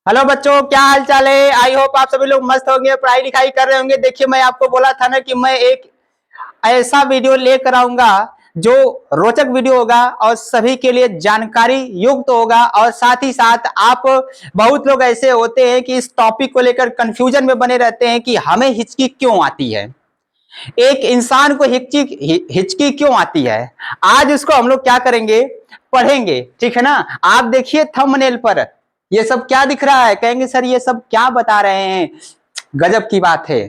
Hello बच्चों, क्या हाल चाल है। आई होप आप सभी लोग मस्त होंगे, पढ़ाई लिखाई कर रहे होंगे। देखिए, मैं आपको बोला था ना कि मैं एक ऐसा वीडियो लेकर आऊंगा जो रोचक वीडियो होगा और सभी के लिए जानकारी युक्त होगा। और साथ ही साथ आप बहुत लोग ऐसे होते हैं कि इस टॉपिक को लेकर कंफ्यूजन में बने रहते हैं कि हमें हिचकी क्यों आती है, एक इंसान को हिचकी हिचकी क्यों आती है। आज उसको हम लोग क्या करेंगे, पढ़ेंगे, ठीक है ना। आप देखिए थंबनेल पर ये सब क्या दिख रहा है, कहेंगे सर ये सब क्या बता रहे हैं, गजब की बात है,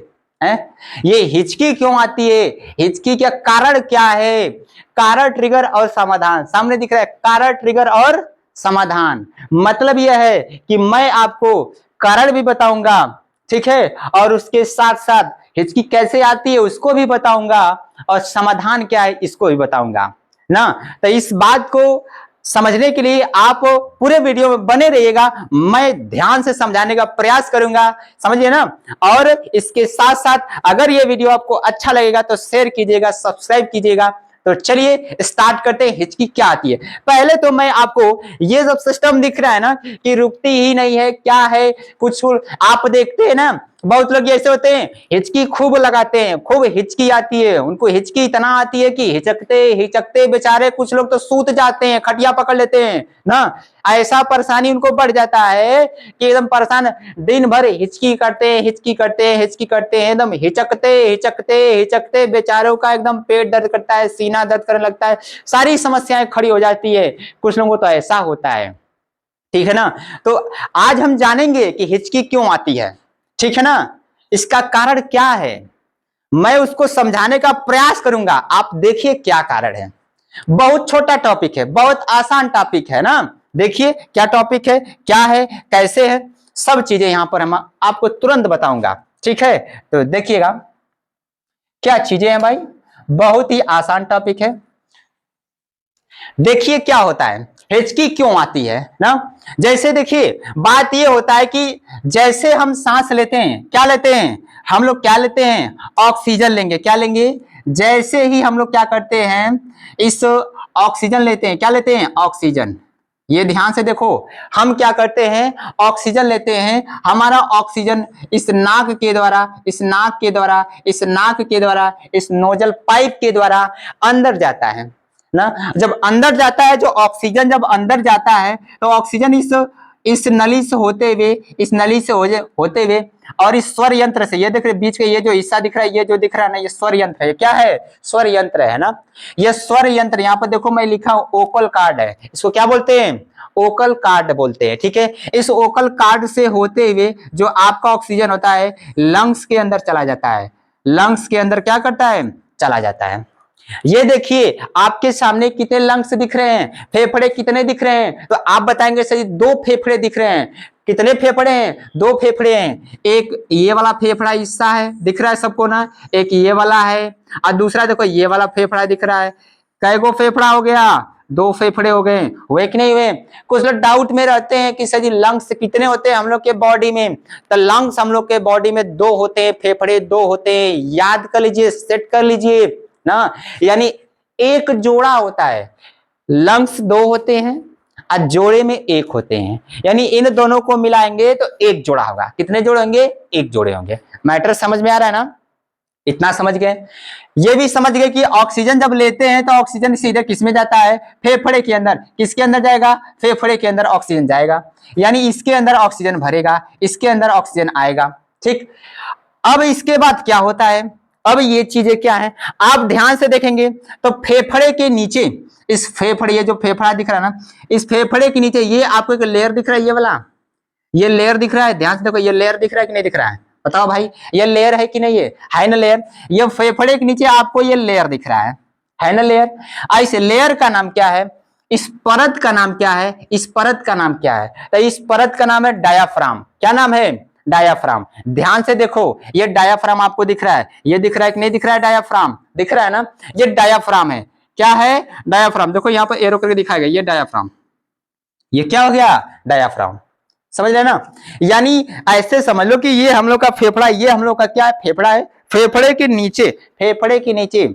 हैं? ये हिचकी क्यों आती है, हिचकी का कारण क्या है। कारण, ट्रिगर और समाधान सामने दिख रहा है। कारण, ट्रिगर और समाधान मतलब यह है कि मैं आपको कारण भी बताऊंगा, ठीक है, और उसके साथ साथ हिचकी कैसे आती है उसको भी बताऊंगा, और समाधान क्या है इसको भी बताऊंगा ना। तो इस बात को समझने के लिए आप पूरे वीडियो में बने रहिएगा, मैं ध्यान से समझाने का प्रयास करूंगा, समझिए ना। और इसके साथ साथ अगर ये वीडियो आपको अच्छा लगेगा तो शेयर कीजिएगा, सब्सक्राइब कीजिएगा। तो चलिए स्टार्ट करते हैं, हिचकी क्या आती है। पहले तो मैं आपको ये सब सिस्टम दिख रहा है ना कि रुकती ही नहीं है, क्या है कुछ आप देखते हैं ना, बहुत लोग ऐसे होते हैं हिचकी खूब लगाते हैं, खूब हिचकी आती है उनको, हिचकी इतना आती है कि हिचकते हिचकते बेचारे कुछ लोग तो सूत जाते हैं, खटिया पकड़ लेते हैं ना। ऐसा परेशानी उनको बढ़ जाता है कि एकदम परेशान, दिन भर हिचकी करते हैं, हिचकी करते हैं, हिचकी करते हैं, एकदम हिचकते हिचकते हिचकते बेचारों का एकदम पेट दर्द करता है, सीना दर्द करने लगता है, सारी समस्याएं खड़ी हो जाती है। कुछ लोगों को तो ऐसा होता है, ठीक है ना। तो आज हम जानेंगे कि हिचकी क्यों आती है, ठीक है ना, इसका कारण क्या है, मैं उसको समझाने का प्रयास करूंगा। आप देखिए क्या कारण है। बहुत छोटा टॉपिक है, बहुत आसान टॉपिक है ना। देखिए क्या टॉपिक है, क्या है, कैसे है, सब चीजें यहां पर हम आपको तुरंत बताऊंगा, ठीक है। तो देखिएगा क्या चीजें हैं भाई, बहुत ही आसान टॉपिक है। देखिए क्या होता है, हिचकी क्यों आती है ना। जैसे देखिए बात ये होता है कि जैसे हम सांस लेते हैं, क्या लेते हैं हम लोग, क्या लेते हैं, ऑक्सीजन लेंगे, क्या लेंगे, जैसे ही हम लोग क्या करते हैं, इस ऑक्सीजन लेते हैं, क्या लेते हैं, ऑक्सीजन। ये ध्यान से देखो, हम क्या करते हैं, ऑक्सीजन लेते हैं, हमारा ऑक्सीजन इस नाक के द्वारा, इस नाक के द्वारा, इस नाक के द्वारा, इस नोजल पाइप के द्वारा अंदर जाता है ना। जब अंदर जाता है, जो ऑक्सीजन जब अंदर जाता है तो ऑक्सीजन इस नली से होते हुए, इस नली से होते हुए और इस स्वर यंत्र से, ये देख रहे बीच के ये जो हिस्सा दिख रहा है, ये जो दिख रहा है ना, ये स्वर यंत्र है। क्या है, स्वर यंत्र है ना। ये स्वर यंत्र, यहाँ पर देखो मैं लिखा हूं ओकल कार्ड है, इसको क्या बोलते हैं, ओकल कार्ड बोलते हैं, ठीक है। इस ओकल कार्ड से होते हुए जो आपका ऑक्सीजन होता है लंग्स के अंदर चला जाता है, लंग्स के अंदर क्या करता है, चला जाता है। ये देखिए आपके सामने कितने लंग्स दिख रहे हैं, फेफड़े कितने दिख रहे हैं, तो आप बताएंगे सही, दो फेफड़े दिख रहे हैं। कितने फेफड़े हैं, दो फेफड़े हैं। एक ये वाला फेफड़ा हिस्सा है, दिख रहा है सबको ना, एक ये वाला है, और दूसरा देखो ये वाला फेफड़ा दिख रहा है। कै गो फेफड़ा हो गया, दो फेफड़े हो गए, हुए कि नहीं हुए। कुछ लोग डाउट में रहते हैं कि सर जी लंग्स कितने होते हैं हम लोग के बॉडी में, तो लंग्स हम लोग के बॉडी में दो होते हैं, फेफड़े दो होते हैं, याद कर लीजिए, सेट कर लीजिए ना। यानी एक जोड़ा होता है, लंग्स दो होते हैं और जोड़े में एक होते हैं, यानी इन दोनों को मिलाएंगे तो एक जोड़ा होगा। कितने जोड़े होंगे, एक जोड़े होंगे। मैटर समझ में आ रहा है ना, इतना समझ गए। ये भी समझ गए कि ऑक्सीजन जब लेते हैं तो ऑक्सीजन सीधे किसमें जाता है, फेफड़े के अंदर। किसके अंदर जाएगा, फेफड़े के अंदर ऑक्सीजन जाएगा, यानी इसके अंदर ऑक्सीजन भरेगा, इसके अंदर ऑक्सीजन आएगा, ठीक। अब इसके बाद क्या होता है, अब ये चीजें क्या है आप ध्यान से देखेंगे तो फेफड़े के नीचे, इस फेफड़े, ये जो फेफड़ा दिख रहा है ना, इस फेफड़े के नीचे ये आपको एक लेयर दिख रहा है, ये वाला, ये लेयर दिख रहा है, ध्यान से देखो, ये लेयर दिख रहा है कि नहीं दिख रहा है, बताओ भाई, ये लेयर है कि नहीं, है ना लेयर। ये फेफड़े के नीचे आपको ये लेयर दिख रहा है ना लेयर। ऐसे लेयर का नाम क्या है, इस परत का नाम क्या है, इस परत का नाम क्या है, तो इस परत का नाम है डायाफ्राम। क्या नाम है, डायाफ्राम। ध्यान से देखो, ये डायाफ्राम आपको दिख रहा है, ये दिख रहा है कि नहीं दिख रहा है, डायाफ्राम दिख रहा है ना, ये डायाफ्राम है। क्या है, डायाफ्राम। देखो यहाँ पर एरो करके दिखाया गया, ये डायाफ्राम, ये क्या हो गया, डायाफ्राम। समझ रहे ना, यानी ऐसे समझ लो कि ये हम लोग का फेफड़ा, ये हम लोग का क्या है, फेफड़ा है। फेफड़े के नीचे, फेफड़े के नीचे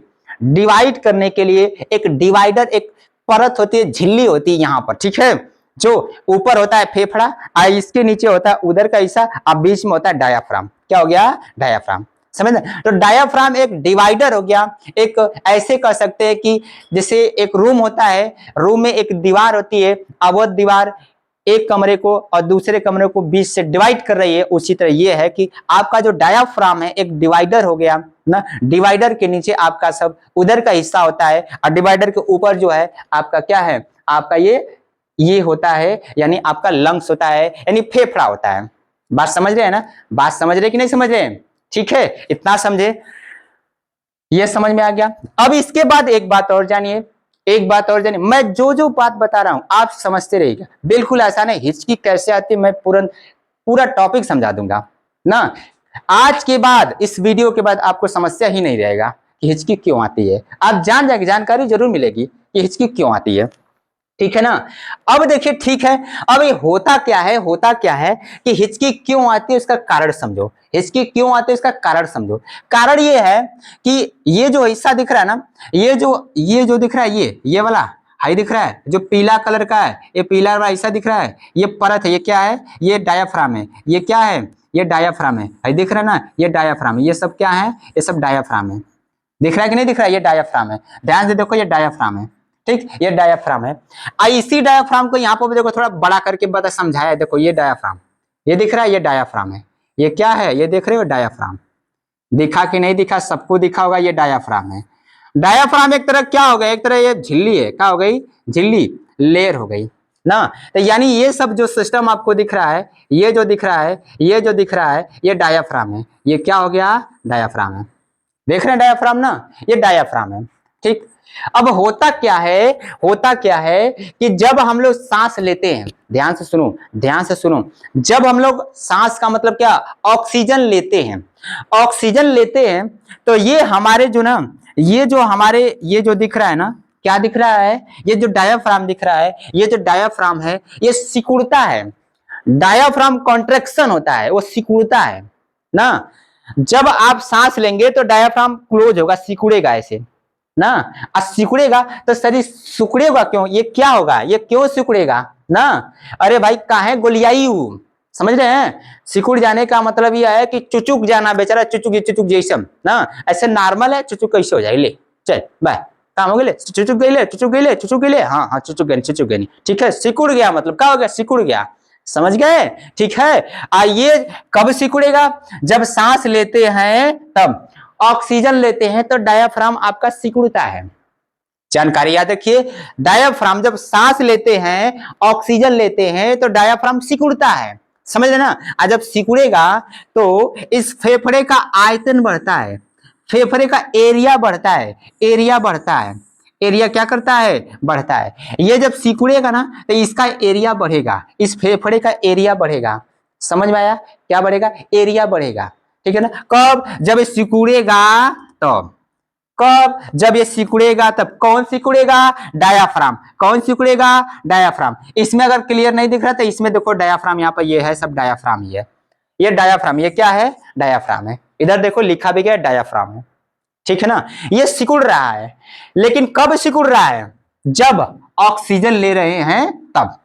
डिवाइड करने के लिए एक डिवाइडर, एक परत होती है, झिल्ली होती है यहां पर, ठीक है। जो ऊपर होता है फेफड़ा और इसके नीचे होता है उदर का हिस्सा और बीच में होता है डायाफ्राम। क्या हो गया? डायाफ्राम। समझ? तो डायाफ्राम एक डिवाइडर हो गया। एक ऐसे कह सकते हैं कि जैसे एक रूम होता है, रूम में एक दीवार होती है, अब वो दीवार एक कमरे को और दूसरे कमरे को बीच से डिवाइड कर रही है, उसी तरह ये है कि आपका जो डायाफ्राम है एक डिवाइडर हो गया ना। डिवाइडर के नीचे आपका सब उदर का हिस्सा होता है और डिवाइडर के ऊपर जो है आपका क्या है? आपका ये होता है, यानी आपका लंग्स होता है, यानी फेफड़ा होता है। बात समझ रहे हैं ना? बात समझ रहे कि नहीं समझ रहे? ठीक है, इतना समझे, ये समझ में आ गया। अब इसके बाद एक बात और जानिए, एक बात और जानिए, मैं जो जो बात बता रहा हूं आप समझते रहिएगा, बिल्कुल ऐसा नहीं हिचकी कैसे आती है मैं पूरा टॉपिक समझा दूंगा ना। आज के बाद इस वीडियो के बाद आपको समस्या ही नहीं रहेगा कि हिचकी क्यों आती है, आप जान जाएंगे, जानकारी जरूर मिलेगी कि हिचकी क्यों आती है। ठीक है ना? अब देखिए, ठीक है, अब ये होता क्या है, होता क्या है कि हिचकी क्यों आती है उसका कारण समझो। हिचकी क्यों आती है इसका कारण समझो। कारण ये है कि ये जो हिस्सा दिख रहा है ना, ये जो दिख रहा है, ये वाला हाई दिख रहा है, जो पीला कलर का है, ये पीला वाला हिस्सा दिख रहा है, ये परत है, ये क्या है? ये डायाफ्राम है। ये क्या है? ये डायाफ्राम है। हाई दिख रहा है ना, ये डायाफ्राम है। ये सब क्या है? ये सब डायाफ्राम है। दिख रहा है कि नहीं दिख रहा है? ये डायाफ्राम है। ध्यान से देखो, ये डायाफ्राम है। ठीक, ये डायाफ्राम है। इसी डायाफ्राम को यहाँ पर देखो थोड़ा बड़ा करके बता समझाया। देखो ये डायाफ्राम, ये दिख रहा है, ये डायाफ्राम है। ये क्या है? ये देख रहे हो डायाफ्राम? दिखा कि नहीं दिखा? सबको दिखा होगा, ये डायाफ्राम है। डायाफ्राम एक तरह क्या हो गया? एक तरह ये झिल्ली है। क्या हो गई? झिल्ली, लेयर हो गई ना। तो यानी ये सब जो सिस्टम आपको दिख रहा है, ये जो दिख रहा है, ये जो दिख रहा है, ये डायाफ्राम है। ये क्या हो गया? डायाफ्राम है। देख रहे हैं डायाफ्राम ना, ये डायाफ्राम है। ठीक, अब होता क्या है, होता क्या है कि जब हम लोग सांस लेते हैं, ध्यान से सुनो, ध्यान से सुनो, जब हम लोग सांस का मतलब क्या? ऑक्सीजन लेते हैं, ऑक्सीजन लेते हैं, तो ये हमारे जो ना, ये जो हमारे ये जो दिख रहा है ना, क्या दिख रहा है? ये जो डायाफ्राम दिख रहा है, ये जो डायाफ्राम है ये सिकुड़ता है। डायाफ्राम कॉन्ट्रैक्शन होता है, वो सिकुड़ता है ना। जब आप सांस लेंगे तो डायाफ्राम क्लोज होगा, सिकुड़ेगा ऐसे ना। सिकुड़ेगा तो शरीर सिकुड़ेगा क्यों? ये क्या होगा? ये क्यों सिकुड़ेगा ना? अरे भाई काहे गोलियाई, समझ रहे हैं? सिकुड़ जाने का मतलब यह है कि चुचुक जाना, बेचारा चुचुक, ये चुचुक जैसे ना, ऐसे नॉर्मल है, चुचुक कैसे हो जाए? ले चल बाय, काम हो गए, चुचुक गई ले, चुचुक गई ले, चुचुक गई ले, हाँ हाँ चुचुक गई, चुचुक गई। ठीक है, सिकुड़ गया मतलब क्या हो गया? सिकुड़ गया। समझ गए? ठीक है। ये कब सिकुड़ेगा? जब सांस लेते हैं तब, ऑक्सीजन लेते हैं तो डायाफ्राम आपका सिकुड़ता है। जानकारी याद रखिए, डायाफ्राम जब सांस लेते हैं, ऑक्सीजन लेते हैं तो डायाफ्राम सिकुड़ता है। समझ रहे ना? और जब सिकुड़ेगा तो इस फेफड़े का आयतन बढ़ता है, फेफड़े का एरिया बढ़ता है, एरिया बढ़ता है। एरिया क्या करता है? बढ़ता है। ये जब सिकुड़ेगा ना तो इसका एरिया बढ़ेगा, इस फेफड़े का एरिया बढ़ेगा। समझ में आया? क्या बढ़ेगा? एरिया बढ़ेगा। ठीक है ना? कब? जब ये सिकुड़ेगा तब। कब? जब ये सिकुड़ेगा तब। कौन सिकुड़ेगा? डायाफ्राम। कौन सिकुड़ेगा? डायाफ्राम। इसमें अगर क्लियर नहीं दिख रहा तो इसमें देखो डायाफ्राम, यहाँ पर ये है सब डायाफ्राम ही है। ये डायाफ्राम, ये क्या है? डायाफ्राम है। इधर देखो लिखा भी गया डायाफ्राम है। ठीक है ना? ये सिकुड़ रहा है, लेकिन कब सिकुड़ रहा है? जब ऑक्सीजन ले रहे हैं तब।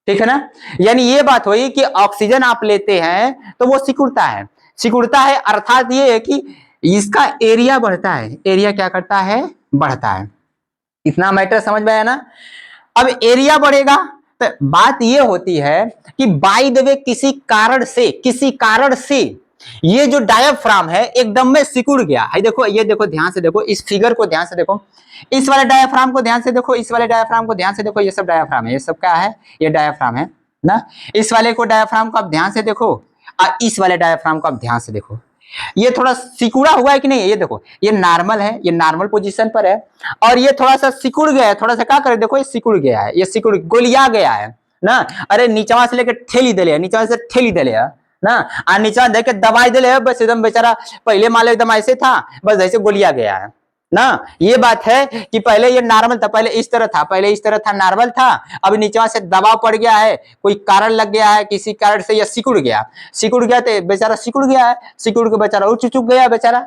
ठीक है ना? यानी ये बात हुई कि ऑक्सीजन आप लेते हैं तो वो सिकुड़ता है। सिकुड़ता है अर्थात ये है कि इसका एरिया बढ़ता है। एरिया क्या करता है? बढ़ता है। इतना मैटर समझ में आया ना? अब एरिया बढ़ेगा तो बात ये होती है कि बाय द वे किसी कारण से ये जो डायाफ्राम है एकदम में सिकुड़ गया है। देखो, ये देखो, ध्यान से देखो, इस फिगर को ध्यान से देखो, इस वाले डायाफ्राम को ध्यान से देखो, इस वाले डायाफ्राम को ध्यान से देखो, ये सब डायाफ्राम है, ये सब क्या है? ये डायाफ्राम है ना। इस वाले को डायाफ्राम को आप ध्यान से देखो और इस वाले डायाफ्राम को आप ध्यान से देखो, ये थोड़ा सिकुड़ा हुआ है कि नहीं? ये देखो, ये नॉर्मल है, ये नॉर्मल पोजीशन पर है, और ये थोड़ा सा सिकुड़ गया है। थोड़ा सा क्या करे? देखो, ये सिकुड़ गया है, ये सिकुड़ गोलिया गया है ना। अरे नीचवा से लेके ठेली दे, नीचवा से ठेली दे ना, और नीचवा देख के दवाई दे, बस एकदम बेचारा पहले माले एकदम ऐसे था, बस ऐसे गोलिया गया है ना। ये बात है कि पहले ये नॉर्मल था, पहले इस तरह था, पहले इस तरह था, नॉर्मल था, अब नीचे से दबाव पड़ गया है, कोई कारण लग गया है, किसी कारण से ये सिकुड़ गया। सिकुड़ गया तो बेचारा सिकुड़ गया है, सिकुड़ के बेचारा वो चुचुक गया बेचारा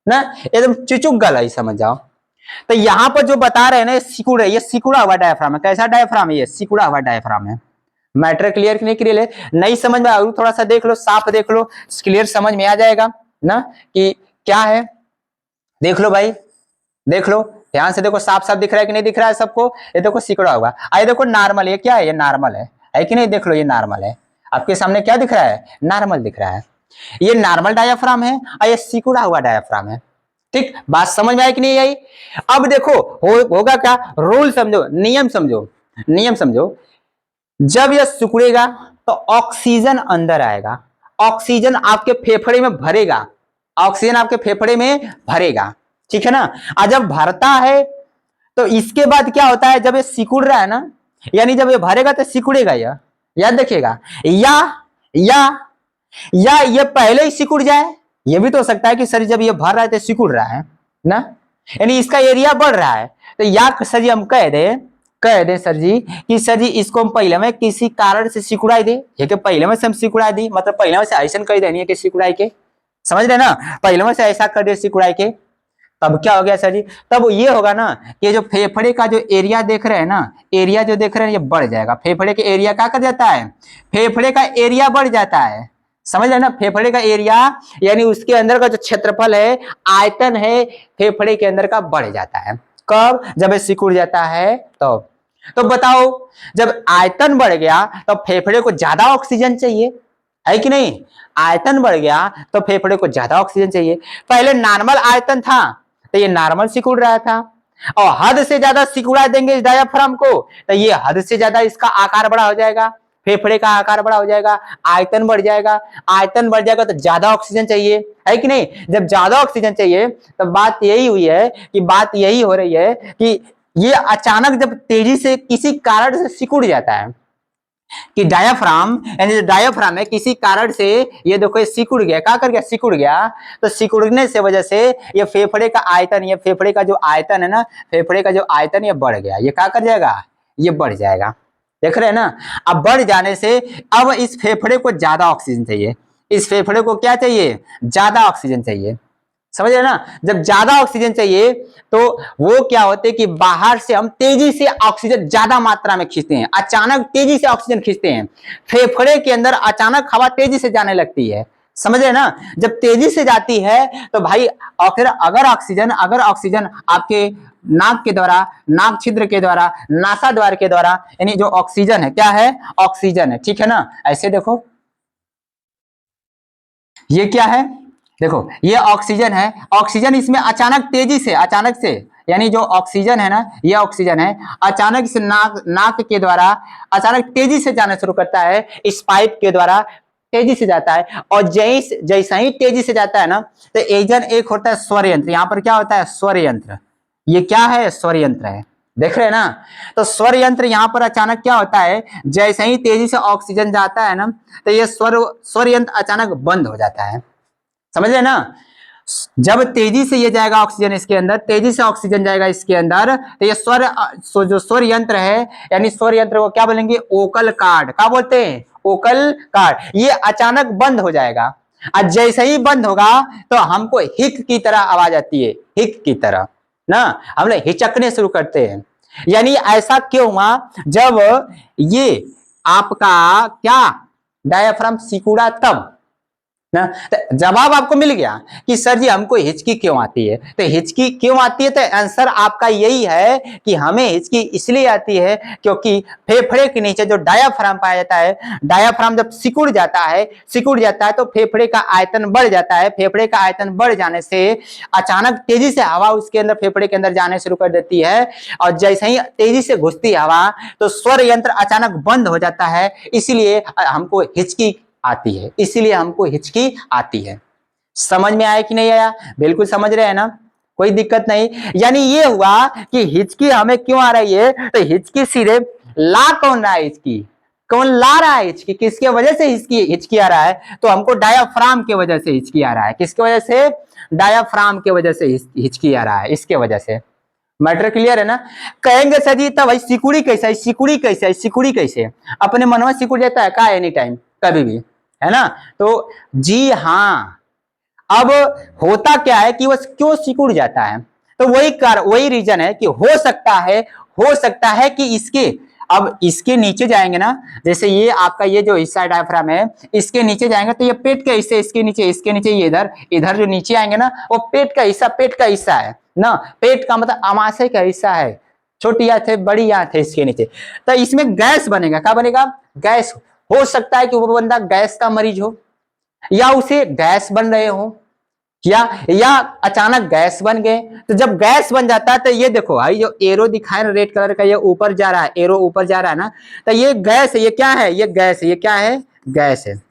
ना, एकदम चुचुक गला ही समझ जाओ। तो यहाँ पर जो बता रहे हैं ना, सिकुड़ है, ये सिकुड़ा हुआ डायफ्राम है। कैसा डायफ्राम है? ये सिकुड़ा हुआ डायफ्राम है। मैटर क्लियर नहीं क्लियर है, नहीं समझ में और थोड़ा सा देख लो, साफ देख लो, क्लियर समझ में आ जाएगा ना कि क्या है। देख लो भाई, देख लो ध्यान से देखो, साफ साफ दिख रहा है कि नहीं दिख रहा है सबको? ये देखो सिकुड़ा हुआ, आइए देखो नॉर्मल, ये क्या है? ये नॉर्मल है कि नहीं? देख लो ये नॉर्मल है, आपके सामने क्या दिख रहा है? नॉर्मल दिख रहा है। ये नॉर्मल डायाफ्राम है और ये सिकुड़ा हुआ डायाफ्राम है। ठीक, बात समझ में आई कि नहीं आई? अब देखो होगा क्या, रूल समझो, नियम समझो, नियम समझो। जब यह सिकुड़ेगा तो ऑक्सीजन अंदर आएगा, ऑक्सीजन आपके फेफड़े में भरेगा, ऑक्सीजन आपके फेफड़े में भरेगा, ठीक है ना? और जब भरता है तो इसके बाद क्या होता है, जब ये सिकुड़ रहा है ना, यानी जब ये भरेगा तो सिकुड़ेगा, यह याद रखिएगा। या या ये पहले ही सिकुड़ जाए, ये भी तो हो सकता है कि सर जब ये भर रहा है तो सिकुड़ रहा है ना, यानी इसका एरिया बढ़ रहा है। तो या सर जी हम कह दे सर जी कि सर जी इसको हम पहले में किसी कारण से सिकुड़ाई दे, ये कि पहले में से हम सिकुड़ा दी, मतलब पहले में से ऐसा कर देनी है कि सिकुड़ाई के, समझ रहे ना? पहले में से ऐसा कर दे सिकुड़ाई के, तब क्या हो गया सर जी? तब ये होगा ना कि जो फेफड़े का जो एरिया देख रहे हैं ना, एरिया जो देख रहे हैं ये बढ़ जाएगा। फेफड़े के एरिया क्या कर जाता है? फेफड़े का एरिया बढ़ जाता है, समझ रहे ना? फेफड़े का एरिया यानी उसके अंदर का जो क्षेत्रफल है, आयतन है, फेफड़े के अंदर का बढ़ जाता है। कब? जब ये सिकुड़ जाता है तो बताओ, जब आयतन बढ़ गया तो फेफड़े को ज्यादा ऑक्सीजन चाहिए, है कि नहीं? आयतन बढ़ गया तो फेफड़े को ज्यादा ऑक्सीजन चाहिए। पहले नॉर्मल आयतन था तो ये नॉर्मल सिकुड़ रहा था, और हद से ज्यादा सिकुड़ा देंगे इस डायाफ्राम को तो ये हद से ज्यादा इसका आकार बड़ा हो जाएगा, फेफड़े का आकार बड़ा हो जाएगा, आयतन बढ़ जाएगा। आयतन बढ़ जाएगा तो ज्यादा ऑक्सीजन चाहिए, है कि नहीं? जब ज्यादा ऑक्सीजन चाहिए तो बात यही हुई है कि बात यही हो रही है कि ये अचानक जब तेजी से किसी कारण से सिकुड़ जाता है, कि डायाफ्राम यानी जो डायाफ्राम है किसी कारण से ये देखो ये सिकुड़ गया, क्या कर गया? सिकुड़ गया। तो सिकुड़ने से वजह से ये फेफड़े का आयतन, ये फेफड़े का जो आयतन है ना, फेफड़े का जो आयतन ये बढ़ गया, ये क्या कर जाएगा? ये बढ़ जाएगा, देख रहे हैं ना? अब बढ़ जाने से अब इस फेफड़े को ज्यादा ऑक्सीजन चाहिए, इस फेफड़े को क्या चाहिए? ज्यादा ऑक्सीजन चाहिए, समझ रहे ना? जब ज्यादा ऑक्सीजन चाहिए तो वो क्या होते हैं कि बाहर से हम तेजी से ऑक्सीजन ज्यादा मात्रा में खींचते हैं, अचानक तेजी से ऑक्सीजन खींचते हैं, फेफड़े के अंदर अचानक हवा तेजी से जाने लगती है, समझ रहे ना? जब तेजी से जाती है तो भाई फिर अगर ऑक्सीजन आपके नाक के द्वारा, नाक छिद्र के द्वारा, नासा द्वार के द्वारा, यानी जो ऑक्सीजन है, क्या है? ऑक्सीजन है, ठीक है ना? ऐसे देखो ये क्या है? देखो ये ऑक्सीजन है, ऑक्सीजन इसमें अचानक तेजी से, अचानक से, यानी जो ऑक्सीजन है ना, ये ऑक्सीजन है, अचानक से नाक के द्वारा अचानक तेजी से जाना शुरू करता है, इस पाइप के द्वारा तेजी से जाता है। और जैसा ही तेजी से जाता है ना, तो एक होता है स्वर यंत्र, यहां पर क्या होता है? स्वर यंत्र। ये क्या है? स्वर यंत्र है, देख रहे हैं ना? तो स्वर यंत्र यहां पर अचानक क्या होता है, जैसे ही तेजी से ऑक्सीजन जाता है ना, तो ये स्वर यंत्र अचानक बंद हो जाता है, समझ रहे ना? जब तेजी से ये जाएगा ऑक्सीजन इसके अंदर, तेजी से ऑक्सीजन जाएगा इसके अंदर, तो ये जो स्वर यंत्र है, यानी स्वर यंत्र को क्या बोलेंगे? Occult card. क्या बोलते हैं? Occult card. ये अचानक बंद हो जाएगा, और जैसे ही बंद होगा तो हमको हिक की तरह आवाज आती है, हिक की तरह ना, हम लोग हिचकने शुरू करते हैं। यानी ऐसा क्यों हुआ? जब ये आपका क्या डायाफ्राम सिकुड़ा तब ना, तो जवाब आपको मिल गया कि सर जी हमको हिचकी क्यों आती है। तो हिचकी क्यों आती है, तो आंसर आपका यही है कि हमें हिचकी इसलिए आती है क्योंकि फेफड़े के नीचे जो डायाफ्राम पाया जाता है, डायाफ्राम जब सिकुड़ जाता है तो फेफड़े का आयतन बढ़ जाता है, फेफड़े का आयतन बढ़ जाने से अचानक तेजी से हवा उसके अंदर, फेफड़े के अंदर जाने शुरू कर देती है, और जैसे ही तेजी से घुसती है हवा तो स्वर यंत्र अचानक बंद हो जाता है, इसलिए हमको हिचकी आती है, इसीलिए हमको हिचकी आती है। समझ में आया कि नहीं आया? बिल्कुल समझ रहे हैं ना, कोई दिक्कत नहीं। यानी ये हुआ कि हिचकी हमें क्यों आ रही है, तो हिचकी सीधे ला कौन रहा है? हिचकी कौन ला रहा है? हिचकी किसके वजह से हिचकी आ रहा है? तो हमको डायाफ्राम के वजह से हिचकी आ रहा है। किसके वजह से? डायाफ्राम के वजह से हिचकी आ रहा है, इसके वजह से। मैटर क्लियर है ना? कहेंगे सर जी तब भाई सिकुड़ी कैसे है? सिकुड़ी कैसे है? सिकुड़ी कैसे? अपने मन में सिकुड़ जाता है का? एनी टाइम, कभी भी, है ना? तो जी हाँ, अब होता क्या है कि वो क्यों सिकुड़ जाता है, तो वही रीजन है कि हो सकता है कि इसके अब इसके नीचे जाएंगे ना, जैसे ये आपका ये जो हिस्सा डायफ्राम है, इसके नीचे जाएंगे तो ये पेट का हिस्सा, इसके नीचे ये इधर इधर जो नीचे आएंगे ना, वो पेट का हिस्सा है ना। पेट का मतलब आमाशय का हिस्सा है, छोटी आंत है, बड़ी आंत है इसके नीचे। तो इसमें गैस बनेगा, क्या बनेगा? गैस। हो सकता है कि वो बंदा गैस का मरीज हो, या उसे गैस बन रहे हो, या अचानक गैस बन गए। तो जब गैस बन जाता है तो ये देखो भाई, जो एरो दिखाए ना रेड कलर का, ये ऊपर जा रहा है, एरो ऊपर जा रहा है ना, तो ये गैस है। ये क्या है? ये गैस है। ये क्या है? गैस है।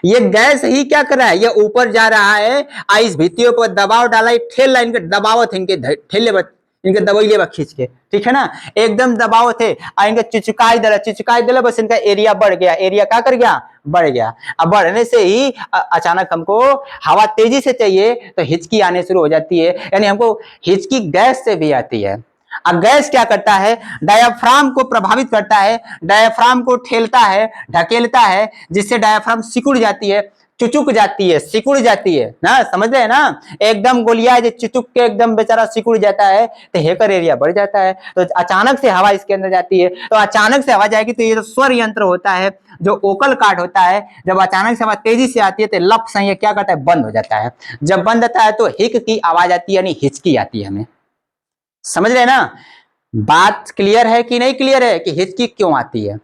ये गैस ही क्या कर रहा है? ये ऊपर जा रहा है, इस भित्तियों पर दबाव डाला, ठेल लाइन के दबावत है, इनके ठेले इनके दबैले खींच के, ठीक है ना, एकदम दबाव थे, इनके चिचुकाई दिला, बस इनका एरिया बढ़ गया। एरिया क्या कर गया? बढ़ गया। अब बढ़ने से ही अचानक हमको हवा तेजी से चाहिए तो हिचकी आने शुरू हो जाती है, यानी हमको हिचकी गैस से भी आती है। अब गैस क्या करता है? डायाफ्राम को प्रभावित करता है, डायाफ्राम को ठेलता है, ढकेलता है, जिससे डायाफ्राम सिकुड़ जाती है, चुचुक जाती है, सिकुड़ जाती है ना, समझ रहे हैं ना, एकदम गोलिया जो चुचुक के एकदम बेचारा सिकुड़ जाता है, तो हेकर एरिया बढ़ जाता है। तो अचानक से हवा इसके अंदर जाती है, तो अचानक से हवा जाएगी तो ये जो स्वर यंत्र होता है, जो ओकल कार्ड होता है, जब अचानक से हवा तेजी से आती है तो लप से क्या करता है? बंद हो जाता है। जब बंद होता है तो हिक की आवाज आती है, यानी हिचकी आती है हमें। समझ रहे हैं ना? बात क्लियर है कि नहीं क्लियर है कि हिचकी क्यों आती है?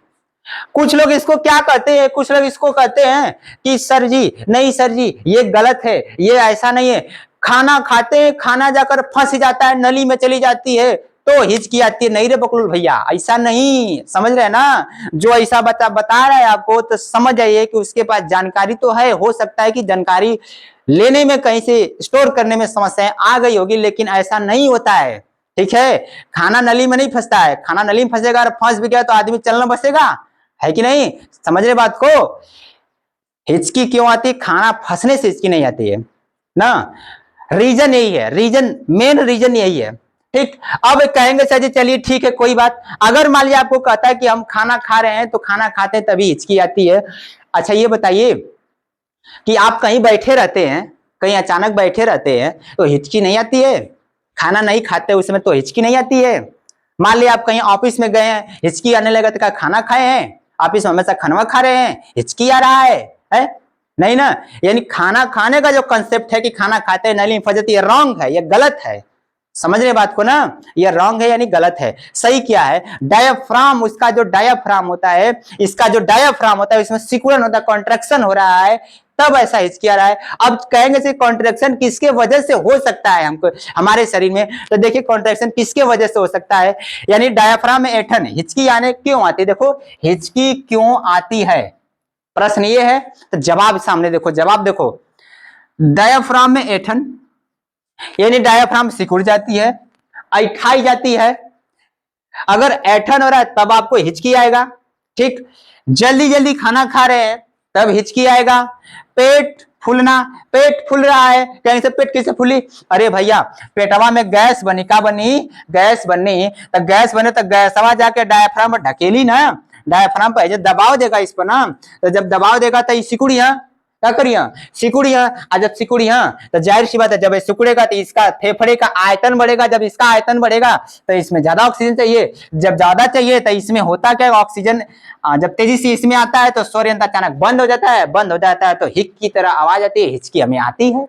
कुछ लोग इसको क्या कहते हैं, कुछ लोग इसको कहते हैं कि सर जी, नहीं सर जी, ये गलत है, ये ऐसा नहीं है, खाना खाते हैं, खाना जाकर फंस जाता है, नली में चली जाती है तो हिचकी आती है। नहीं रे बकलूल भैया, ऐसा नहीं, समझ रहे हैं ना? जो ऐसा बता रहा है आपको, तो समझ जाइए कि उसके पास जानकारी तो है, हो सकता है कि जानकारी लेने में कहीं से स्टोर करने में समस्याएं आ गई होगी, लेकिन ऐसा नहीं होता है, ठीक है? खाना नली में नहीं फंसता है, खाना नली में फंसेगा और फंस भी गया तो आदमी चलना बसेगा, है कि नहीं? समझ रहे बात को? हिचकी क्यों आती है? खाना फंसने से हिचकी नहीं आती है ना। रीजन यही है, रीजन, मेन रीजन यही है, ठीक। अब कहेंगे सर जी चलिए ठीक है कोई बात, अगर मान लिया आपको कहता है कि हम खाना खा रहे हैं तो खाना खाते हैं तभी हिचकी आती है। अच्छा ये बताइए कि आप कहीं बैठे रहते हैं, कहीं अचानक बैठे रहते हैं तो हिचकी नहीं आती है? खाना नहीं खाते उस समय तो हिचकी नहीं आती है? मान लिया आप कहीं ऑफिस में गए हैं, हिचकी आने लगा तो क्या खाना खाए हैं? ऑफिस में हमेशा खाना खा रहे हैं, हिचकी आ रहा है? नहीं ना। यानी खाना खाने का जो कंसेप्ट है कि खाना खाते हैं नली में फंस जाती है, रॉन्ग है, ये गलत है। समझ रहे बात को ना? ये रॉन्ग है यानी गलत है। सही क्या है? डायाफ्राम, उसका जो डायाफ्राम होता है, इसका जो डायाफ्राम होता है, इसमें सिकुड़न होता है, कॉन्ट्रैक्शन हो रहा है, तब ऐसा हिचकी आ रहा है। अब कहेंगे से कॉन्ट्रैक्शन किसके वजह से हो सकता है हमको हमारे शरीर में, तो देखिए कॉन्ट्रैक्शन किसके वजह से हो सकता है, यानी डायाफ्राम में ऐंठन, हिचकी आने क्यों आती है? देखो हिचकी क्यों आती है, प्रश्न ये है, तो जवाब सामने देखो, जवाब देखो। डायाफ्राम में ऐंठन, यानी डायाफ्राम सिकुड़ जाती है, ऐठाई जाती है। अगर ऐंठन हो रहा है तब आपको हिचकी आएगा, ठीक। जल्दी जल्दी खाना खा रहे हैं तब हिचकी आएगा। पेट फूलना, पेट फूल रहा है, कहीं से पेट कैसे फूली? अरे भैया पेटवा में गैस बनी, क्या बनी? गैस बनी, तो गैस बने तो गैसवा जाके डायाफ्राम में ढकेली ना, डायाफ्राम पर दबाव देगा इस पर ना, तो जब दबाव देगा तो सिकुड़िया, क्या करिए? सिकुड़िया। और जब सिकुड़िया तो जाहिर सी बात है जब सिकुड़ेगा तो इसका फेफड़े का आयतन बढ़ेगा, जब इसका आयतन बढ़ेगा तो इसमें ज्यादा ऑक्सीजन चाहिए, जब ज्यादा चाहिए तो इसमें होता क्या? ऑक्सीजन जब तेजी से इसमें आता है तो सौर यंत्र अचानक बंद हो जाता है, बंद हो जाता है तो हिक की तरह आवाज आती है, हिचकी हमें आती है,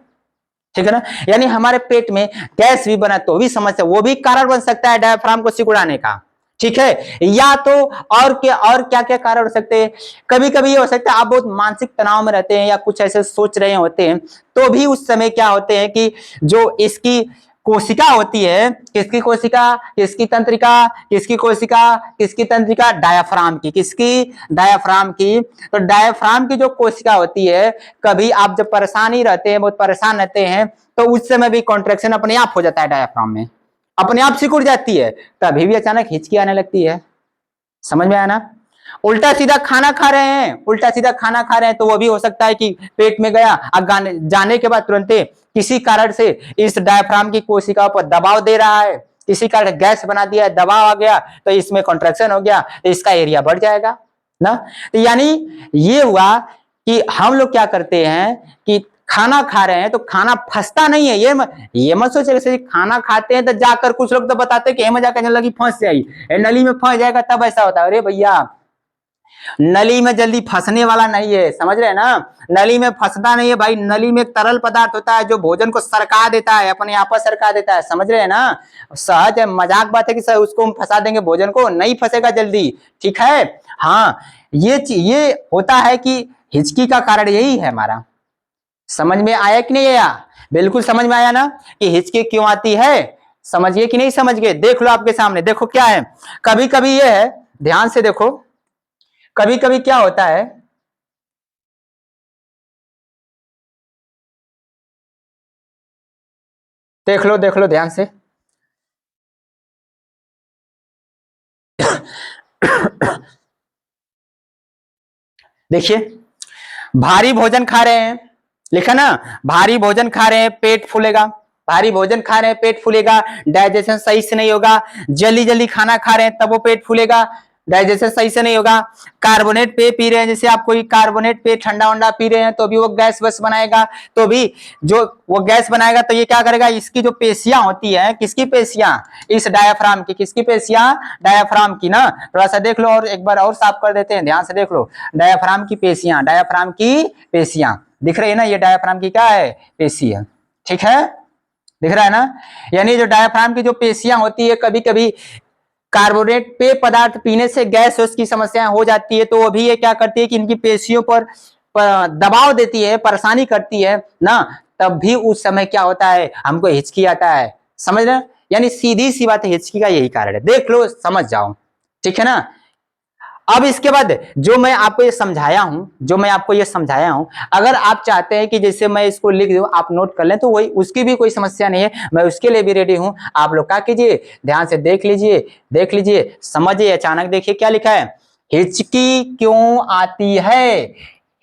ठीक है ना। यानी हमारे पेट में गैस भी बना तो भी समस्या, वो भी कारण बन सकता है डायाफ्राम को सिकुड़ाने का, ठीक है। या तो और क्या क्या कारण हो सकते हैं? कभी कभी ये हो सकता है आप बहुत मानसिक तनाव में रहते हैं या कुछ ऐसे सोच रहे होते हैं, तो भी उस समय क्या होते हैं कि जो इसकी कोशिका होती है, किसकी कोशिका, किसकी तंत्रिका, किसकी कोशिका, किसकी तंत्रिका? डायाफ्राम की। किसकी? डायाफ्राम की। तो डायाफ्राम की जो कोशिका होती है, कभी आप जब परेशान ही रहते हैं, बहुत परेशान रहते हैं, तो उस समय भी कॉन्ट्रैक्शन अपने आप हो जाता है, डायाफ्राम में अपने आप सिकुड़ जाती है, तभी भी अचानक हिचकी आने लगती है। समझ में आया ना? उल्टा सीधा खाना खा रहे हैं, उल्टा सीधा खाना खा रहे हैं तो वो भी हो सकता है कि पेट में गया, जाने के बाद तुरंत किसी कारण से इस डायफ्राम की कोशिका पर दबाव दे रहा है, किसी कारण गैस बना दिया, दबाव आ गया तो इसमें कॉन्ट्रैक्शन हो गया, तो इसका एरिया बढ़ जाएगा ना। तो यानी ये हुआ कि हम लोग क्या करते हैं कि खाना खा रहे हैं तो खाना फंसता नहीं है, ये मत सोचे जैसे खाना खाते हैं तो जाकर कुछ लोग तो बताते हैं कि मजा करने लगी फंस जाएगी, नली में फंस जाएगा तब ऐसा होता है। अरे भैया नली में जल्दी फंसने वाला नहीं है, समझ रहे हैं ना, नली में फंसता नहीं है भाई, नली में एक तरल पदार्थ होता है जो भोजन को सरका देता है, अपने आप पर सरका देता है, समझ रहे हैं ना। सहज है, मजाक बात है कि सर उसको हम फंसा देंगे, भोजन को नहीं फंसेगा जल्दी, ठीक है। हाँ, ये होता है कि हिचकी का कारण यही है हमारा। समझ में आया कि नहीं आया? बिल्कुल समझ में आया ना कि हिचकी क्यों आती है, समझिए कि नहीं समझ गए? देख लो आपके सामने, देखो क्या है, कभी कभी ये है, ध्यान से देखो, कभी कभी क्या होता है, देख लो ध्यान से। देखिए, भारी भोजन खा रहे हैं, लिखा ना, भारी भोजन खा रहे हैं पेट फूलेगा, भारी भोजन खा रहे हैं पेट फूलेगा, डाइजेशन सही से नहीं होगा, जल्दी जल्दी खाना खा रहे हैं तब वो पेट फूलेगा, डाइजेशन सही से नहीं होगा। कार्बोनेट पे पी रहे हैं, जैसे आप कोई कार्बोनेट पे ठंडा वंडा पी रहे हैं तो भी वो गैस वैस बनाएगा, तो भी जो वो गैस बनाएगा तो ये क्या करेगा, इसकी जो पेशियां होती है, किसकी पेशियां, इस डायाफ्राम की, किसकी पेशियां, डायाफ्राम की ना, थोड़ा सा देख लो और एक बार और साफ कर देते हैं, ध्यान से देख लो, डायाफ्राम की पेशियां, डायाफ्राम की पेशियां दिख रही है ना, ये डायाफ्राम की क्या है, पेशी है, ठीक है, दिख रहा है ना। यानी जो डायाफ्राम की जो पेशियां होती है, कभी कभी कार्बोनेट पेय पदार्थ पीने से गैस की समस्या हो जाती है, तो वो भी ये क्या करती है कि इनकी पेशियों पर दबाव देती है, परेशानी करती है ना, तब भी उस समय क्या होता है, हमको हिचकी आता है, समझ रहे? यानी सीधी सी बात है, हिचकी का यही कारण है, देख लो समझ जाओ, ठीक है ना। अब इसके बाद जो मैं आपको ये समझाया हूं, जो मैं आपको ये समझाया हूं, अगर आप चाहते हैं कि जैसे मैं इसको लिख दूं आप नोट कर लें तो वही, उसकी भी कोई समस्या नहीं है, मैं उसके लिए भी रेडी हूं। आप लोग क्या कीजिए, ध्यान से देख लीजिए, देख लीजिए, समझिए। अचानक देखिए क्या लिखा है, हिचकी क्यों आती है,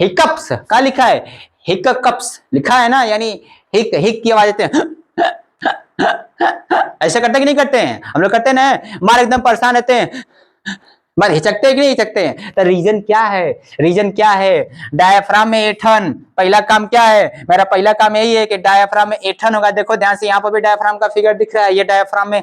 हिकअप्स क्या लिखा है, हिकअप्स लिखा है ना, यानी हिक हिक की आवाज आते हैं। ऐसा करते कि नहीं करते हैं, हम लोग करते हैं ना, मार एकदम परेशान रहते हैं, मत हिचकते हैं कि नहीं हिचकते हैं, तो रीजन क्या है, रीजन क्या है, डायाफ्राम में ऐंठन, पहला काम क्या है, मेरा पहला काम यही है कि डायाफ्राम में ऐंठन होगा। देखो ध्यान से, यहाँ पर भी डायाफ्राम का फिगर दिख रहा है, ये डायाफ्राम में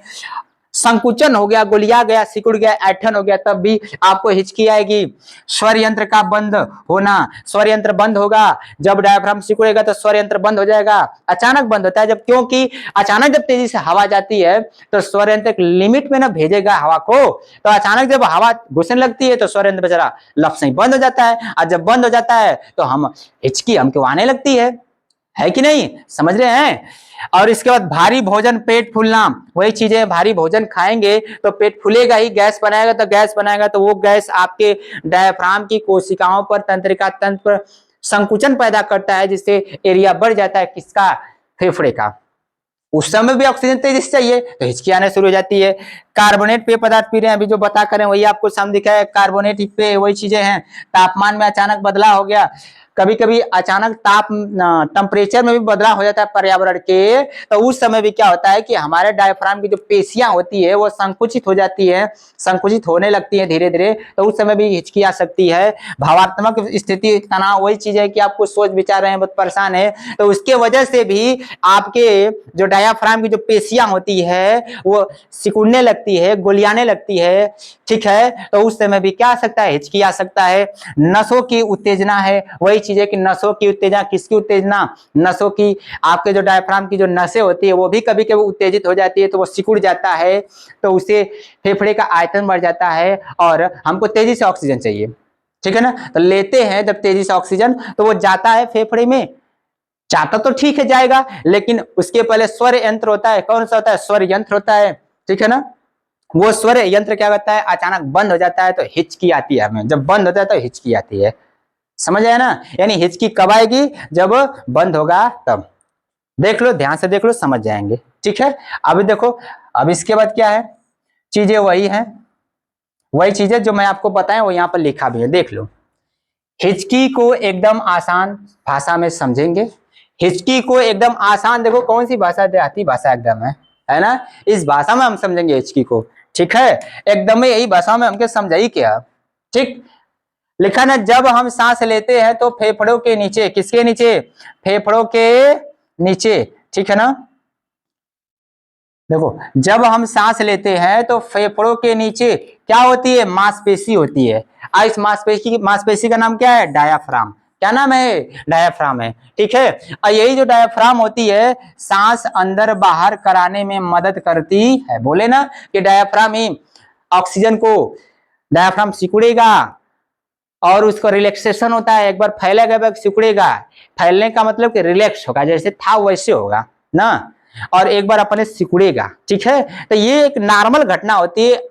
संकुचन हो गया, गोलिया गया, सिकुड़ गया, ऐंठन हो गया, तब भी आपको हिचकी आएगी। स्वर यंत्र का बंद होना, स्वर यंत्र बंद होगा, जब डायाफ्राम सिकुड़ेगा तो स्वर यंत्र बंद हो जाएगा, अचानक बंद होता है जब, क्योंकि अचानक जब तेजी से हवा जाती है तो स्वर यंत्र एक लिमिट में ना भेजेगा हवा को, तो अचानक जब हवा घुसने लगती है तो स्वर यंत्र बेचारा लफ्ज ही बंद हो जाता है, और जब बंद हो जाता है तो हम हिचकी हमको आने लगती है कि नहीं, समझ रहे हैं। और इसके बाद भारी भोजन पेट फूलना, वही चीजें, भारी भोजन खाएंगे तो पेट फूलेगा ही, गैस बनाएगा, तो गैस बनाएगा तो वो गैस आपके डायफ्राम की कोशिकाओं पर, तंत्रिका तंत्र पर संकुचन पैदा करता है, जिससे एरिया बढ़ जाता है किसका, फेफड़े का। उस समय भी ऑक्सीजन तेजी से चाहिए तो हिचकी आने शुरू हो जाती है। कार्बोनेट पेय पदार्थ पी रहे हैं, अभी जो बता करें वही आपको सामने दिखा है, कार्बोनेट पे वही चीजें हैं। तापमान में अचानक बदलाव हो गया, कभी कभी अचानक टेम्परेचर में भी बदलाव हो जाता है पर्यावरण के, तो उस समय भी क्या होता है कि हमारे डायफ्राम की जो पेशियां होती है वो संकुचित हो जाती है, संकुचित होने लगती है धीरे धीरे, तो उस समय भी हिचकी आ सकती है। भावात्मक स्थिति, तनाव, वही चीज है कि आपको सोच विचार रहे हैं, बहुत परेशान है, तो उसके वजह से भी आपके जो डायाफ्राम की जो पेशियां होती है वो सिकुड़ने लगती है, गोलियाने लगती है, ठीक है, तो उस समय भी क्या आ सकता है, हिचकी आ सकता है। नसों की उत्तेजना है, वही चीज है कि नसों की उत्तेजना, किसकी उत्तेजना, नसों की, आपके जो डायफ्राम की जो नसें होती है वो भी कभी कभी उत्तेजित हो जाती है तो वो सिकुड़ जाता है, तो उसे फेफड़े का आयतन बढ़ जाता है और हमको तेजी से ऑक्सीजन चाहिए, ठीक है ना, तो लेते हैं जब तेजी से ऑक्सीजन तो वो जाता है फेफड़े में, जाता तो ठीक है जाएगा, लेकिन उसके पहले स्वर यंत्र होता है, कौन सा होता है, स्वर यंत्र होता है, ठीक है ना, वो स्वर यंत्र क्या करता है, अचानक बंद हो जाता है तो हिचकी आती है हमें, जब बंद होता है तो हिचकी आती है, समझ आया ना। यानी हिचकी कब आएगी, जब बंद होगा तब। देख लो, ध्यान से देख लो, समझ जाएंगे, ठीक है। अभी देखो, अब इसके बाद क्या है, चीजें वही है, वही चीजें जो मैं आपको बताया वो यहाँ पर लिखा भी है, देख लो। हिचकी को एकदम आसान भाषा में समझेंगे, हिचकी को एकदम आसान, देखो कौन सी भाषा, देहाती भाषा एकदम है ना, इस भाषा में हम समझेंगे हिचकी को, ठीक है, एकदम यही भाषा में हमके समझाई क्या, ठीक। लिखा ना, जब हम सांस लेते हैं तो फेफड़ों के नीचे, किसके नीचे, फेफड़ों के नीचे, ठीक है ना। देखो जब हम सांस लेते हैं तो फेफड़ों के नीचे क्या होती है, मांसपेशी होती है। इस मांसपेशी का नाम क्या है, डायाफ्राम। क्या नाम है, डायाफ्राम है, ठीक है। और यही जो डायाफ्राम होती है सांस अंदर बाहर कराने में मदद करती है। बोले ना कि डायाफ्राम ही ऑक्सीजन को, डायाफ्राम सिकुड़ेगा और उसको रिलैक्सेशन होता है, एक बार फैलेगा एक बार सिकुड़ेगा। फैलने का मतलब कि रिलैक्स होगा, जैसे था वैसे होगा ना, और एक बार अपने सिकुड़ेगा, ठीक है। तो ये एक नॉर्मल घटना होती है,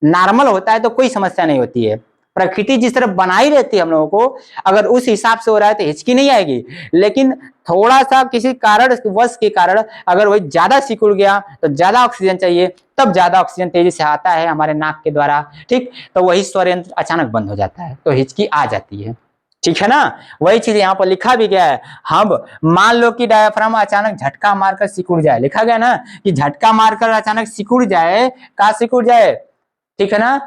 नॉर्मल होता है तो कोई समस्या नहीं होती है। प्रकृति जिस तरह बनाई रहती है हम लोगों को, अगर उस हिसाब से हो रहा है तो हिचकी नहीं आएगी। लेकिन थोड़ा सा किसी कारण वश के कारण अगर वही ज्यादा सिकुड़ गया तो ज्यादा ऑक्सीजन चाहिए, तब ज्यादा ऑक्सीजन तेजी से आता है हमारे नाक के द्वारा, ठीक, तो वही स्वर यंत्र अचानक बंद हो जाता है तो हिचकी आ जाती है, ठीक है ना। वही चीज यहाँ पर लिखा भी गया है। हम मान लो कि डायाफ्राम अचानक झटका मारकर सिकुड़ जाए, लिखा गया ना कि झटका मारकर अचानक सिकुड़ जाए, कहा सिकुड़ जाए, ठीक है ना,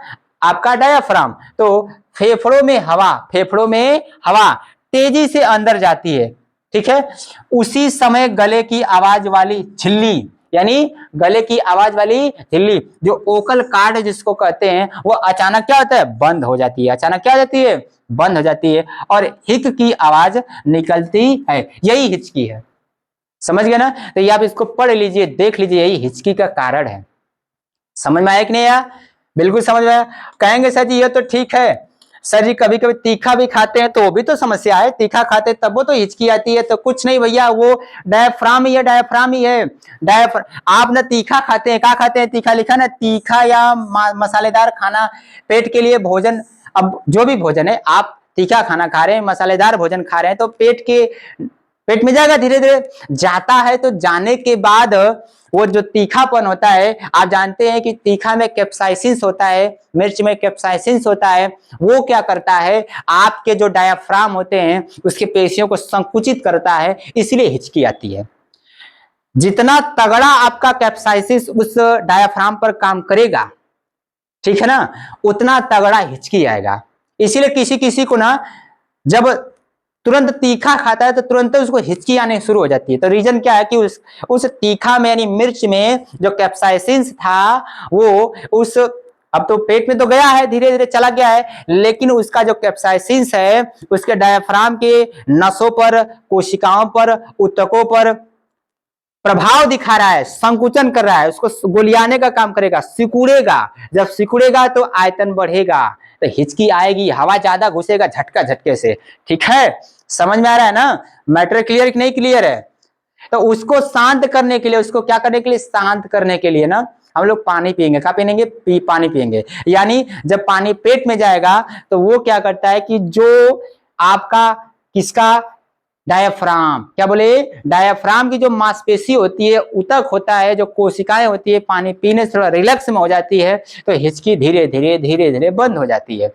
आपका डायाफ्राम। तो फेफड़ों में हवा, फेफड़ों में हवा तेजी से अंदर जाती है, ठीक है। उसी समय गले की आवाज वाली झिल्ली, यानी गले की आवाज वाली झिल्ली जो ओकल कार्ड जिसको कहते हैं, वो अचानक क्या होता है, बंद हो जाती है। अचानक क्या हो जाती है, बंद हो जाती है और हिक की आवाज निकलती है। यही हिचकी है, समझ गए ना। तो ये आप इसको पढ़ लीजिए, देख लीजिए, यही हिचकी का कारण है। समझ में आया कि नहीं आया, बिल्कुल समझ में आया। कहेंगे सर जी ये तो ठीक है, सर जी कभी कभी तीखा भी खाते हैं तो वो भी तो समस्या है, तीखा खाते तब वो तो हिचकी आती है। तो कुछ नहीं भैया, वो डायफ्राम ही है, डायफ्राम ही है। आप ना तीखा खाते हैं, क्या खाते हैं, तीखा लिखा ना, तीखा या मसालेदार खाना पेट के लिए भोजन। अब जो भी भोजन है, आप तीखा खाना खा रहे हैं, मसालेदार भोजन खा रहे हैं, तो पेट में जाएगा, धीरे धीरे जाता है। तो जाने के बाद वो जो तीखापन होता है, आप जानते हैं कि तीखा में कैप्साइसिन होता है, मिर्च में कैप्साइसिन होता है। वो क्या करता है, आपके जो डायाफ्राम होते हैं उसके पेशियों को संकुचित करता है, इसलिए हिचकी आती है। जितना तगड़ा आपका कैप्साइसिस उस डायाफ्राम पर काम करेगा, ठीक है ना, उतना तगड़ा हिचकी आएगा। इसीलिए किसी किसी को ना जब तुरंत तीखा खाता है तो तुरंत उसको हिचकी आने शुरू हो जाती है। तो रीजन क्या है कि उस तीखा में यानी मिर्च में जो कैप्साइसिन था वो उस, अब तो पेट में तो गया है, धीरे धीरे चला गया है, लेकिन उसका जो कैप्साइसिन है उसके डायफ्राम के नसों पर, कोशिकाओं पर, ऊतकों पर प्रभाव दिखा रहा है, संकुचन कर रहा है, उसको गोलियाने का काम करेगा, सिकुड़ेगा। जब सिकुड़ेगा तो आयतन बढ़ेगा, तो हिचकी आएगी, हवा ज्यादा घुसेगा झटका झटके से, ठीक है। समझ में आ रहा है ना, मैटर क्लियर कि नहीं क्लियर है। तो उसको शांत करने के लिए, उसको क्या करने के लिए, शांत करने के लिए ना हम लोग पानी पियेंगे। क्या पियेंगे, पानी पियेंगे। यानी जब पानी पेट में जाएगा तो वो क्या करता है कि जो आपका किसका, डायफ्राम, क्या बोले, डायफ्राम की जो मांसपेशी होती है, ऊतक होता है, जो कोशिकाएं होती है, पानी पीने से थोड़ा रिलैक्स में हो जाती है, तो हिचकी धीरे धीरे धीरे धीरे बंद हो जाती है।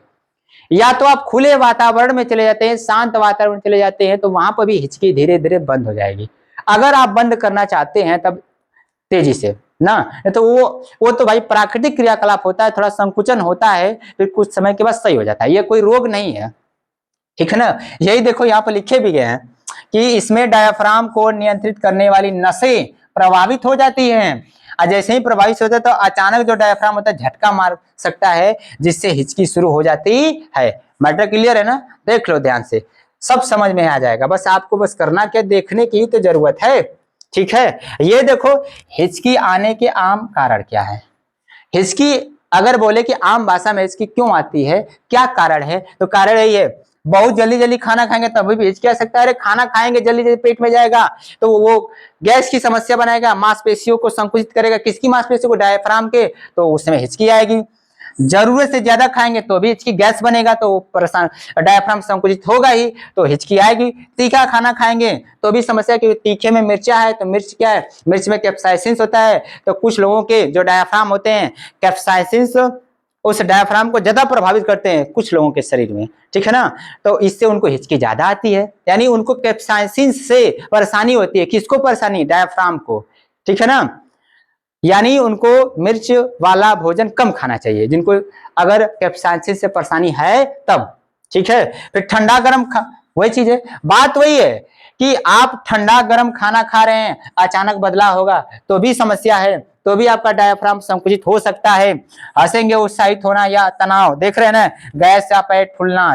या तो आप खुले वातावरण में चले जाते हैं, शांत वातावरण में चले जाते हैं, तो वहां पर भी हिचकी धीरे धीरे बंद हो जाएगी। अगर आप बंद करना चाहते हैं तब तेजी से ना, तो वो तो भाई प्राकृतिक क्रियाकलाप होता है, थोड़ा संकुचन होता है, फिर कुछ समय के बाद सही हो जाता है। ये कोई रोग नहीं है, ठीक है ना। यही देखो यहाँ पर लिखे भी गए हैं कि इसमें डायफ्राम को नियंत्रित करने वाली नसें प्रभावित हो जाती हैं, और जैसे ही प्रभावित होता है तो अचानक जो डायफ्राम होता है झटका मार सकता है, जिससे हिचकी शुरू हो जाती है। मैटर क्लियर है ना, देख लो ध्यान से, सब समझ में आ जाएगा। बस आपको बस करना क्या, देखने की तो जरूरत है, ठीक है। ये देखो हिचकी आने के आम कारण क्या है। हिचकी अगर बोले कि आम भाषा में हिचकी क्यों आती है, क्या कारण है, तो कारण यही है, बहुत जल्दी जल्दी खाना खाएंगे तभी भी हिचकी आ सकता है। अरे खाना खाएंगे जल्दी जल्दी पेट में जाएगा तो वो गैस की समस्या बनाएगा, मांसपेशियों को संकुचित करेगा, किसकी मांसपेशियों को, डायफ्राम के, तो उसमें हिचकी आएगी। जरूरत से ज्यादा खाएंगे तो भी हिचकी, गैस बनेगा तो परेशान, डायफ्राम संकुचित होगा ही तो हिचकी आएगी। तीखा खाना खाएंगे तो भी समस्या, क्योंकि तीखे में मिर्चा है, तो मिर्च क्या है, मिर्च में कैप्साइसिन होता है, तो कुछ लोगों के जो डायफ्राम होते हैं कैप्साइसिन उस डायफ्राम को ज्यादा प्रभावित करते हैं कुछ लोगों के शरीर में, ठीक है ना, तो इससे उनको हिचकी ज्यादा आती है। यानी उनको कैप्साइसिन से परेशानी होती है, किसको परेशानी, डायफ्राम को, ठीक है ना। यानी उनको मिर्च वाला भोजन कम खाना चाहिए, जिनको अगर कैप्साइसिन से परेशानी है तब, ठीक है। फिर ठंडा गर्म वही चीज है, बात वही है कि आप ठंडा गर्म खाना खा रहे हैं, अचानक बदलाव होगा तो भी समस्या है, तो भी आपका डायफ्राम संकुचित हो सकता है। हंसेंगे उत्साहित होना या तनाव, देख रहे हैं ना, गैस या पेट फूलना।